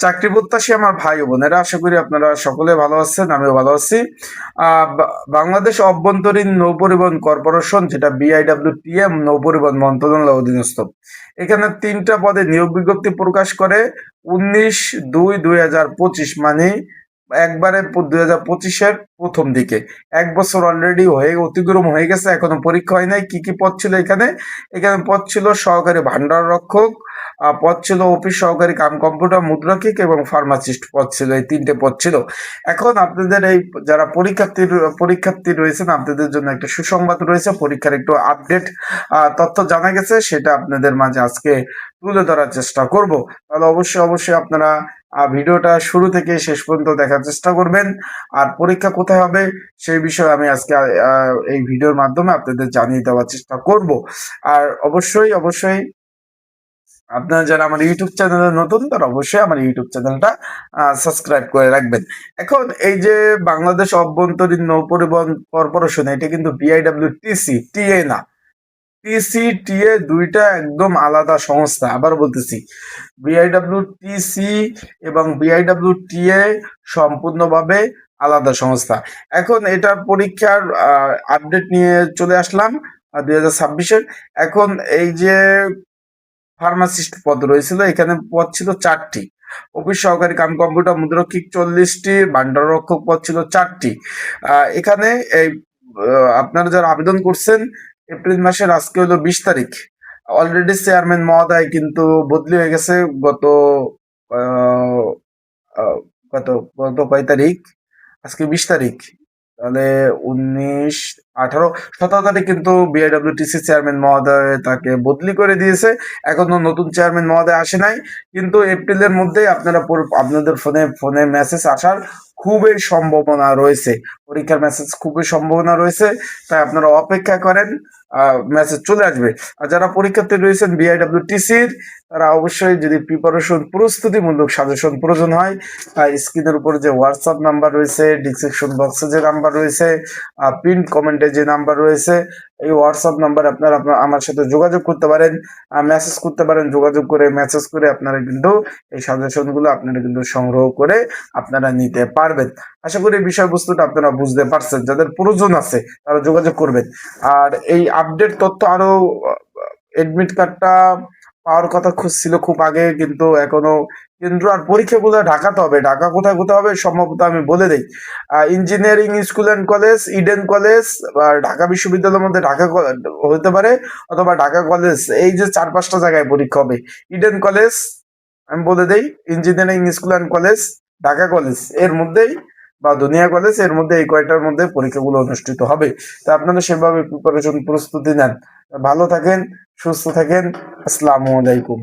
চাকরি প্রত্যাশী আমার ভাই ও বোনেরা, আশা করি আপনারা সকলে ভালো আছেন, আমিও ভালো আছি। বাংলাদেশ অভ্যন্তরীণ নৌ পরিবহন কর্পোরেশন, যেটা BIWTM, নৌ পরিবহন মন্ত্রণালয়ের অধীনস্থ, এখানে 3টা পদে নিয়োগ বিজ্ঞপ্তি প্রকাশ করে 19/2/2025, মানে একবারে 2025-এর প্রথম দিকে। 1 বছর অলরেডি অতিক্রম হয়ে গেছে, এখনো পরীক্ষা হয় নাই। কি কি পদ ছিল এখানে? এখানে পদ ছিল সহকারী ভান্ডার রক্ষক, পদ ছিল অফিস সহকারী কাম কম্পিউটার মুদ্রাক্ষিক, এবং ফার্মাসিস্ট পদ ছিল। এই 3টে পদ ছিল। এখন আপনাদের এই যারা পরীক্ষার্থী রয়েছেন, আপনাদের জন্য একটা সুসংবাদ রয়েছে। পরীক্ষার একটু আপডেট তথ্য জানা গেছে, সেটা আপনাদের মাঝে আজকে তুলে ধরার চেষ্টা করব। তাহলে অবশ্যই আপনারা ভিডিওটা শুরু থেকে শেষ পর্যন্ত দেখার চেষ্টা করবেন। আর পরীক্ষা কোথায় হবে সেই বিষয়ে আমি আজকে এই ভিডিওর মাধ্যমে আপনাদের জানিয়ে দেওয়ার চেষ্টা করব। আর অবশ্যই আপনারা যারা আমার ইউটিউব চ্যানেলে নতুন, তারা অবশ্যই আমার ইউটিউব চ্যানেলটা সাবস্ক্রাইব করে রাখবেন। এখন এই যে বাংলাদেশ অভ্যন্তরীণ নৌ পরিবহন কর্পোরেশন, এটা কিন্তু BIWTC, টিএ না। টিএ দুইটা একদম আলাদা সংস্থা। আবার বলতেছি, BIWTC এবং BIWTA সম্পূর্ণভাবে আলাদা সংস্থা। এখন এটার পরীক্ষার আপডেট নিয়ে চলে আসলাম 2026-এর। এখন এই যে ফার্মাসিস্ট পদ রয়েছিল, এখানে পদ ছিল 4টি। অফিস সহকারী কাম কম্পিউটার মুদ্রাক্ষিক 40টি, ভান্ডার রক্ষক পদ ছিল 4টি। এখানে এই আপনারা যারা আবেদন করছেন, এপ্রিল মাসের আজকে হলো 20 তারিখ। অলরেডি চেয়ারম্যান মহোদয় কিন্তু বদলি হয়ে গেছে গত আহ, আহ, গত গত কয় তারিখ? আজকে 20 তারিখ। তাহলে 19, 18, 17 তারিখ কিন্তু BIWTC চেয়ারম্যান মহোদয় তাকে বদলি করে দিয়েছে। এখনো নতুন চেয়ারম্যান মহোদয় আসে নাই, কিন্তু এপ্রিলের মধ্যে আপনাদের ফোনে ফোনে মেসেজ আসার খুবই সম্ভাবনা রয়েছে। পরীক্ষার মেসেজ খুবই সম্ভাবনা রয়েছে, তাই আপনারা অপেক্ষা করেন, মেসেজ চলে আসবে। আর যারা পরীক্ষার্থী রয়েছেন BIWTC-র, তারা অবশ্যই যদি প্রস্তুতিমূলক সাজেশন প্রয়োজন হয়, স্ক্রিনের উপর যে হোয়াটসঅ্যাপ নাম্বার রয়েছে, ডিসক্রিপশন বক্সে যে নাম্বার রয়েছে, পিন কমেন্টে যে নাম্বার রয়েছে, এই হোয়াটসঅ্যাপ নাম্বার আপনারা আমার সাথে যোগাযোগ করতে পারেন, মেসেজ করতে পারেন। যোগাযোগ করে মেসেজ করে আপনারা কিন্তু এই সাজেশনগুলো আপনারা কিন্তু সংগ্রহ করে আপনারা নিতে পারবেন। আশা করি বিষয়বস্তুটা আপনারা বুঝতে পারছেন। যাদের প্রয়োজন আছে তারা যোগাযোগ করবেন। আর এই আপডেট তথ্য আরো, এডমিট কার্ডটা পাওয়ার কথা খুঁজছিল খুব আগে, কিন্তু এখনো কেন্দ্র আর পরীক্ষাগুলো ঢাকাতে হবে। ঢাকা কোথায় কোথায় হবে সম্ভবত আমি বলে দিই। Engineering school and college, Eden college, বা ঢাকা বিশ্ববিদ্যালয়ের মধ্যে ঢাকা হতে পারে, অথবা ঢাকা কলেজ। এই যে 4-5টা জায়গায় পরীক্ষা হবে। ইডেন কলেজ আমি বলে দেই, engineering school and college, Dhaka college এর মধ্যেই, বা দুনিয়া কলেজ এর মধ্যে, এই কয়টার মধ্যে পরীক্ষাগুলো অনুষ্ঠিত হবে। তা আপনারা সেভাবে প্রস্তুতি নেন। ভালো থাকেন, সুস্থ থাকেন। আসসালামু আলাইকুম।